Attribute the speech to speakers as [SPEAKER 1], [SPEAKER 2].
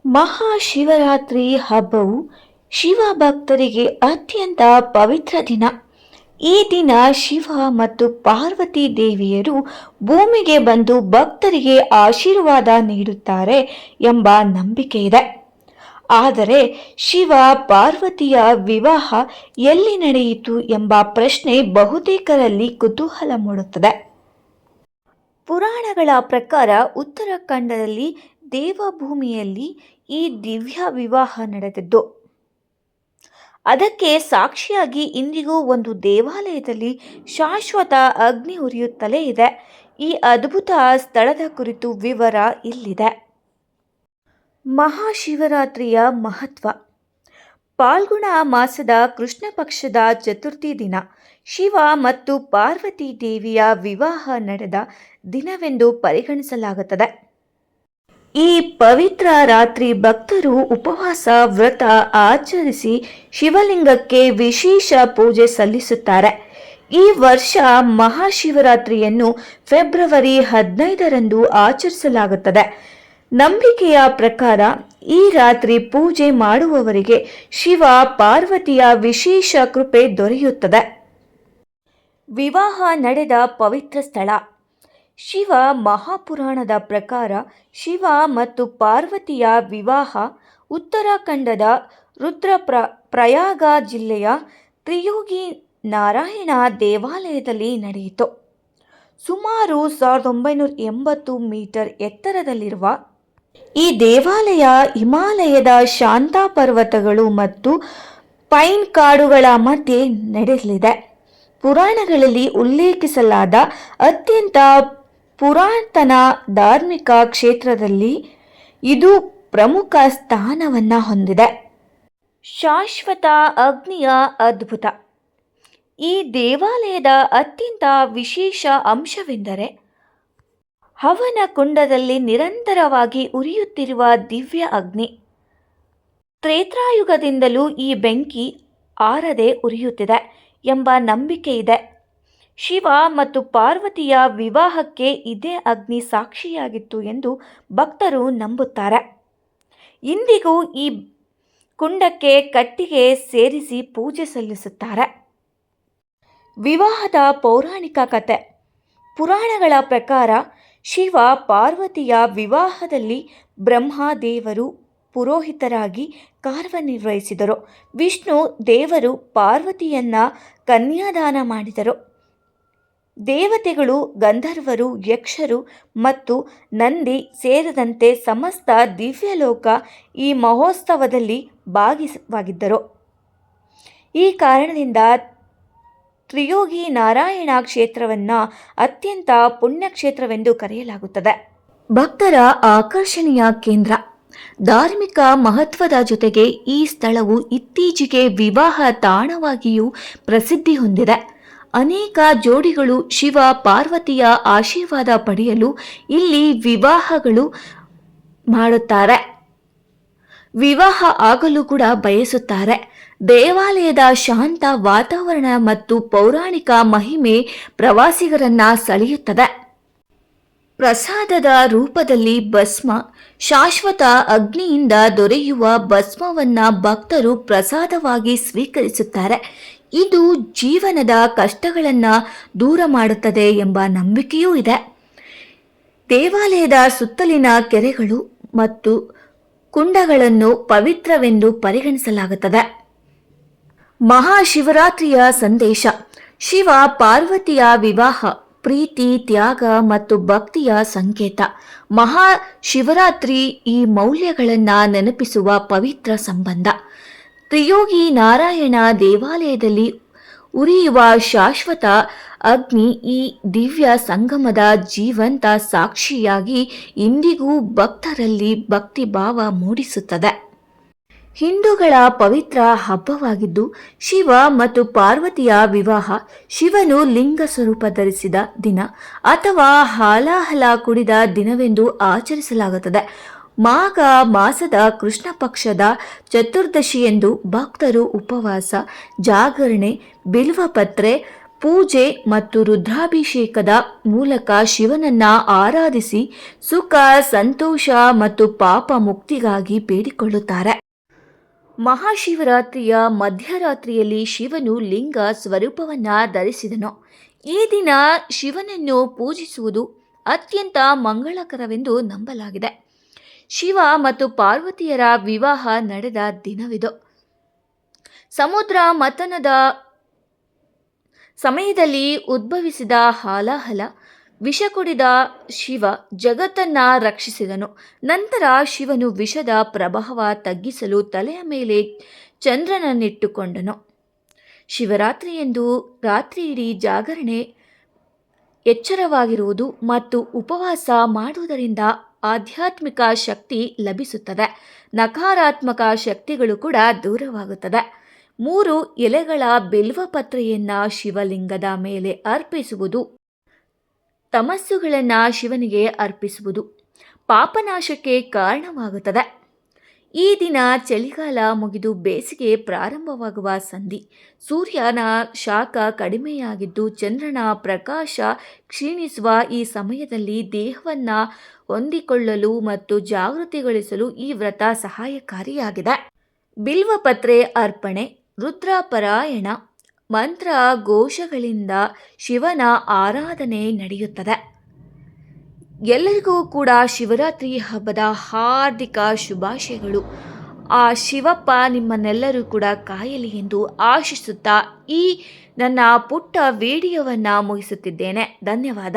[SPEAKER 1] ಮಹಾಶಿವರಾತ್ರಿ ಹಬ್ಬವು ಶಿವ ಭಕ್ತರಿಗೆ ಅತ್ಯಂತ ಪವಿತ್ರ ದಿನ. ಈ ದಿನ ಶಿವ ಮತ್ತು ಪಾರ್ವತಿ ದೇವಿಯರು ಭೂಮಿಗೆ ಬಂದು ಭಕ್ತರಿಗೆ ಆಶೀರ್ವಾದ ನೀಡುತ್ತಾರೆ ಎಂಬ ನಂಬಿಕೆ ಇದೆ. ಆದರೆ ಶಿವ ಪಾರ್ವತಿಯ ವಿವಾಹ ಎಲ್ಲಿ ನಡೆಯಿತು ಎಂಬ ಪ್ರಶ್ನೆ ಬಹುತೇಕರಲ್ಲಿ ಕುತೂಹಲ ಮೂಡುತ್ತದೆ. ಪುರಾಣಗಳ ಪ್ರಕಾರ ಉತ್ತರಾಖಂಡದಲ್ಲಿ ದೇವಭೂಮಿಯಲ್ಲಿ ಈ ದಿವ್ಯ ವಿವಾಹ ನಡೆದಿದ್ದು, ಅದಕ್ಕೆ ಸಾಕ್ಷಿಯಾಗಿ ಇಂದಿಗೂ ಒಂದು ದೇವಾಲಯದಲ್ಲಿ ಶಾಶ್ವತ ಅಗ್ನಿ ಉರಿಯುತ್ತಲೇ ಇದೆ. ಈ ಅದ್ಭುತ ಸ್ಥಳದ ಕುರಿತು ವಿವರ ಇಲ್ಲಿದೆ. ಮಹಾಶಿವರಾತ್ರಿಯ ಮಹತ್ವ. ಫಾಲ್ಗುಣ ಮಾಸದ ಕೃಷ್ಣ ಪಕ್ಷದ ಚತುರ್ಥಿ ದಿನ ಶಿವ ಮತ್ತು ಪಾರ್ವತಿ ದೇವಿಯ ವಿವಾಹ ನಡೆದ ದಿನವೆಂದು ಪರಿಗಣಿಸಲಾಗುತ್ತದೆ. ಈ ಪವಿತ್ರ ರಾತ್ರಿ ಭಕ್ತರು ಉಪವಾಸ ವ್ರತ ಆಚರಿಸಿ ಶಿವಲಿಂಗಕ್ಕೆ ವಿಶೇಷ ಪೂಜೆ ಸಲ್ಲಿಸುತ್ತಾರೆ. ಈ ವರ್ಷ ಮಹಾಶಿವರಾತ್ರಿಯನ್ನು ಫೆಬ್ರವರಿ 15ರಂದು ಆಚರಿಸಲಾಗುತ್ತದೆ. ನಂಬಿಕೆಯ ಪ್ರಕಾರ ಈ ರಾತ್ರಿ ಪೂಜೆ ಮಾಡುವವರಿಗೆ ಶಿವ ಪಾರ್ವತಿಯ ವಿಶೇಷ ಕೃಪೆ ದೊರೆಯುತ್ತದೆ. ವಿವಾಹ ನಡೆದ ಪವಿತ್ರ ಸ್ಥಳ. ಶಿವ ಮಹಾಪುರಾಣದ ಪ್ರಕಾರ ಶಿವ ಮತ್ತು ಪಾರ್ವತಿಯ ವಿವಾಹ ಉತ್ತರಾಖಂಡದ ರುದ್ರಪ್ರಯಾಗ ಜಿಲ್ಲೆಯ ತ್ರಿಯೋಗಿ ನಾರಾಯಣ ದೇವಾಲಯದಲ್ಲಿ ನಡೆಯಿತು. ಸುಮಾರು 1980 ಮೀಟರ್ ಎತ್ತರದಲ್ಲಿರುವ ಈ ದೇವಾಲಯ ಹಿಮಾಲಯದ ಶಾಂತ ಪರ್ವತಗಳು ಮತ್ತು ಪೈನ್ ಕಾಡುಗಳ ಮಧ್ಯೆ ನಡೆಯಲಿದೆ. ಪುರಾಣಗಳಲ್ಲಿ ಉಲ್ಲೇಖಿಸಲಾದ ಅತ್ಯಂತ ಪುರಾತನ ಧಾರ್ಮಿಕ ಕ್ಷೇತ್ರದಲ್ಲಿ ಇದು ಪ್ರಮುಖ ಸ್ಥಾನವನ್ನು ಹೊಂದಿದೆ. ಶಾಶ್ವತ ಅಗ್ನಿಯ ಅದ್ಭುತ. ಈ ದೇವಾಲಯದ ಅತ್ಯಂತ ವಿಶೇಷ ಅಂಶವೆಂದರೆ ಹವನ ಕುಂಡದಲ್ಲಿ ನಿರಂತರವಾಗಿ ಉರಿಯುತ್ತಿರುವ ದಿವ್ಯ ಅಗ್ನಿ. ತ್ರೇತಾಯುಗದಿಂದಲೂ ಈ ಬೆಂಕಿ ಆರದೆ ಉರಿಯುತ್ತಿದೆ ಎಂಬ ನಂಬಿಕೆ ಇದೆ. ಶಿವ ಮತ್ತು ಪಾರ್ವತಿಯ ವಿವಾಹಕ್ಕೆ ಇದೇ ಅಗ್ನಿ ಸಾಕ್ಷಿಯಾಗಿತ್ತು ಎಂದು ಭಕ್ತರು ನಂಬುತ್ತಾರೆ. ಇಂದಿಗೂ ಈ ಕುಂಡಕ್ಕೆ ಕಟ್ಟಿಗೆ ಸೇರಿಸಿ ಪೂಜೆ ಸಲ್ಲಿಸುತ್ತಾರೆ. ವಿವಾಹದ ಪೌರಾಣಿಕ ಕಥೆ. ಪುರಾಣಗಳ ಪ್ರಕಾರ ಶಿವ ಪಾರ್ವತಿಯ ವಿವಾಹದಲ್ಲಿ ಬ್ರಹ್ಮದೇವರು ಪುರೋಹಿತರಾಗಿ ಕಾರ್ಯನಿರ್ವಹಿಸಿದರು. ವಿಷ್ಣು ದೇವರು ಪಾರ್ವತಿಯನ್ನ ಕನ್ಯಾದಾನ ಮಾಡಿದರು. ದೇವತೆಗಳು, ಗಂಧರ್ವರು, ಯಕ್ಷರು ಮತ್ತು ನಂದಿ ಸೇರಿದಂತೆ ಸಮಸ್ತ ದಿವ್ಯಲೋಕ ಈ ಮಹೋತ್ಸವದಲ್ಲಿ ಭಾಗಿಯಾಗಿದ್ದರು. ಈ ಕಾರಣದಿಂದ ತ್ರಿಯೋಗಿ ನಾರಾಯಣ ಕ್ಷೇತ್ರವನ್ನು ಅತ್ಯಂತ ಪುಣ್ಯಕ್ಷೇತ್ರವೆಂದು ಕರೆಯಲಾಗುತ್ತದೆ. ಭಕ್ತರ ಆಕರ್ಷಣೆಯ ಕೇಂದ್ರ. ಧಾರ್ಮಿಕ ಮಹತ್ವದ ಜೊತೆಗೆ ಈ ಸ್ಥಳವು ಇತ್ತೀಚೆಗೆ ವಿವಾಹ ತಾಣವಾಗಿಯೂ ಪ್ರಸಿದ್ಧಿ ಹೊಂದಿದೆ. ಅನೇಕ ಜೋಡಿಗಳು ಶಿವ ಪಾರ್ವತಿಯ ಆಶೀರ್ವಾದ ಪಡೆಯಲು ಇಲ್ಲಿ ವಿವಾಹಗಳು ಮಾಡುತ್ತಾರೆ. ವಿವಾಹ ಆಗಲು ಕೂಡ ಬಯಸುತ್ತಾರೆ. ದೇವಾಲಯದ ಶಾಂತ ವಾತಾವರಣ ಮತ್ತು ಪೌರಾಣಿಕ ಮಹಿಮೆ ಪ್ರವಾಸಿಗರನ್ನ ಸೆಳೆಯುತ್ತದೆ. ಪ್ರಸಾದದ ರೂಪದಲ್ಲಿ ಭಸ್ಮ. ಶಾಶ್ವತ ಅಗ್ನಿಯಿಂದ ದೊರೆಯುವ ಭಸ್ಮವನ್ನ ಭಕ್ತರು ಪ್ರಸಾದವಾಗಿ ಸ್ವೀಕರಿಸುತ್ತಾರೆ. ಇದು ಜೀವನದ ಕಷ್ಟಗಳನ್ನು ದೂರ ಮಾಡುತ್ತದೆ ಎಂಬ ನಂಬಿಕೆಯೂ ಇದೆ. ದೇವಾಲಯದ ಸುತ್ತಲಿನ ಕೆರೆಗಳು ಮತ್ತು ಕುಂಡಗಳನ್ನು ಪವಿತ್ರವೆಂದು ಪರಿಗಣಿಸಲಾಗುತ್ತದೆ. ಮಹಾಶಿವರಾತ್ರಿಯ ಸಂದೇಶ. ಶಿವ ಪಾರ್ವತಿಯ ವಿವಾಹ ಪ್ರೀತಿ, ತ್ಯಾಗ ಮತ್ತು ಭಕ್ತಿಯ ಸಂಕೇತ. ಮಹಾಶಿವರಾತ್ರಿ ಈ ಮೌಲ್ಯಗಳನ್ನು ನೆನಪಿಸುವ ಪವಿತ್ರ ಸಂಬಂಧ. ತ್ರಿಯೋಗಿ ನಾರಾಯಣ ದೇವಾಲಯದಲ್ಲಿ ಉರಿಯುವ ಶಾಶ್ವತ ಅಗ್ನಿ ಈ ದಿವ್ಯ ಸಂಗಮದ ಜೀವಂತ ಸಾಕ್ಷಿಯಾಗಿ ಇಂದಿಗೂ ಭಕ್ತರಲ್ಲಿ ಭಕ್ತಿಭಾವ ಮೂಡಿಸುತ್ತದೆ. ಹಿಂದೂಗಳ ಪವಿತ್ರ ಹಬ್ಬವಾಗಿದ್ದು ಶಿವ ಮತ್ತು ಪಾರ್ವತಿಯ ವಿವಾಹ ಶಿವನು ಲಿಂಗ ಸ್ವರೂಪ ಧರಿಸಿದ ದಿನ ಅಥವಾ ಹಾಲಾಹಲ ಕುಡಿದ ದಿನವೆಂದು ಆಚರಿಸಲಾಗುತ್ತದೆ. ಮಾಘ ಮಾಸದ ಕೃಷ್ಣ ಪಕ್ಷದ ಚತುರ್ದಶಿಯಂದು ಭಕ್ತರು ಉಪವಾಸ, ಜಾಗರಣೆ, ಬಿಲ್ವಪತ್ರೆ ಪೂಜೆ ಮತ್ತು ರುದ್ರಾಭಿಷೇಕದ ಮೂಲಕ ಶಿವನನ್ನ ಆರಾಧಿಸಿ ಸುಖ, ಸಂತೋಷ ಮತ್ತು ಪಾಪ ಮುಕ್ತಿಗಾಗಿ ಬೇಡಿಕೊಳ್ಳುತ್ತಾರೆ. ಮಹಾಶಿವರಾತ್ರಿಯ ಮಧ್ಯರಾತ್ರಿಯಲ್ಲಿ ಶಿವನು ಲಿಂಗ ಸ್ವರೂಪವನ್ನ ಧರಿಸಿದನು. ಈ ದಿನ ಶಿವನನ್ನು ಪೂಜಿಸುವುದು ಅತ್ಯಂತ ಮಂಗಳಕರವೆಂದು ನಂಬಲಾಗಿದೆ. ಶಿವ ಮತ್ತು ಪಾರ್ವತಿಯರ ವಿವಾಹ ನಡೆದ ದಿನವಿದು. ಸಮುದ್ರ ಮಥನದ ಸಮಯದಲ್ಲಿ ಉದ್ಭವಿಸಿದ ಹಾಲಾಹಲ ವಿಷ ಕುಡಿದ ಶಿವ ಜಗತ್ತನ್ನ ರಕ್ಷಿಸಿದನು. ನಂತರ ಶಿವನು ವಿಷದ ಪ್ರಭಾವ ತಗ್ಗಿಸಲು ತಲೆಯ ಮೇಲೆ ಚಂದ್ರನನ್ನಿಟ್ಟುಕೊಂಡನು. ಶಿವರಾತ್ರಿಯಂದು ರಾತ್ರಿಯಿಡೀ ಜಾಗರಣೆ, ಎಚ್ಚರವಾಗಿರುವುದು ಮತ್ತು ಉಪವಾಸ ಮಾಡುವುದರಿಂದ ಆಧ್ಯಾತ್ಮಿಕ ಶಕ್ತಿ ಲಭಿಸುತ್ತದೆ. ನಕಾರಾತ್ಮಕ ಶಕ್ತಿಗಳು ಕೂಡ ದೂರವಾಗುತ್ತದೆ. 3 ಎಲೆಗಳ ಬಿಲ್ವಪತ್ರೆಯನ್ನ ಶಿವಲಿಂಗದ ಮೇಲೆ ಅರ್ಪಿಸುವುದು, ತಮಸ್ಸುಗಳನ್ನು ಶಿವನಿಗೆ ಅರ್ಪಿಸುವುದು ಪಾಪನಾಶಕ್ಕೆ ಕಾರಣವಾಗುತ್ತದೆ. ಈ ದಿನ ಚಳಿಗಾಲ ಮುಗಿದು ಬೇಸಿಗೆ ಪ್ರಾರಂಭವಾಗುವ ಸಂಧಿ. ಸೂರ್ಯನ ಶಾಖ ಕಡಿಮೆಯಾಗಿದ್ದು ಚಂದ್ರನ ಪ್ರಕಾಶ ಕ್ಷೀಣಿಸುವ ಈ ಸಮಯದಲ್ಲಿ ದೇಹವನ್ನು ಹೊಂದಿಕೊಳ್ಳಲು ಮತ್ತು ಜಾಗೃತಿಗೊಳಿಸಲು ಈ ವ್ರತ ಸಹಾಯಕಾರಿಯಾಗಿದೆ. ಬಿಲ್ವಪತ್ರೆ ಅರ್ಪಣೆ, ರುದ್ರಪಾರಾಯಣ, ಮಂತ್ರ ಘೋಷಗಳಿಂದ ಶಿವನ ಆರಾಧನೆ ನಡೆಯುತ್ತದೆ. ಎಲ್ಲರಿಗೂ ಕೂಡ ಶಿವರಾತ್ರಿ ಹಬ್ಬದ ಹಾರ್ದಿಕ ಶುಭಾಶಯಗಳು. ಆ ಶಿವಪ್ಪ ನಿಮ್ಮನ್ನೆಲ್ಲರೂ ಕೂಡ ಕಾಯಲಿ ಎಂದು ಆಶಿಸುತ್ತಾ ಈ ನನ್ನ ಪುಟ್ಟ ವಿಡಿಯೋವನ್ನು ಮುಗಿಸುತ್ತಿದ್ದೇನೆ. ಧನ್ಯವಾದ.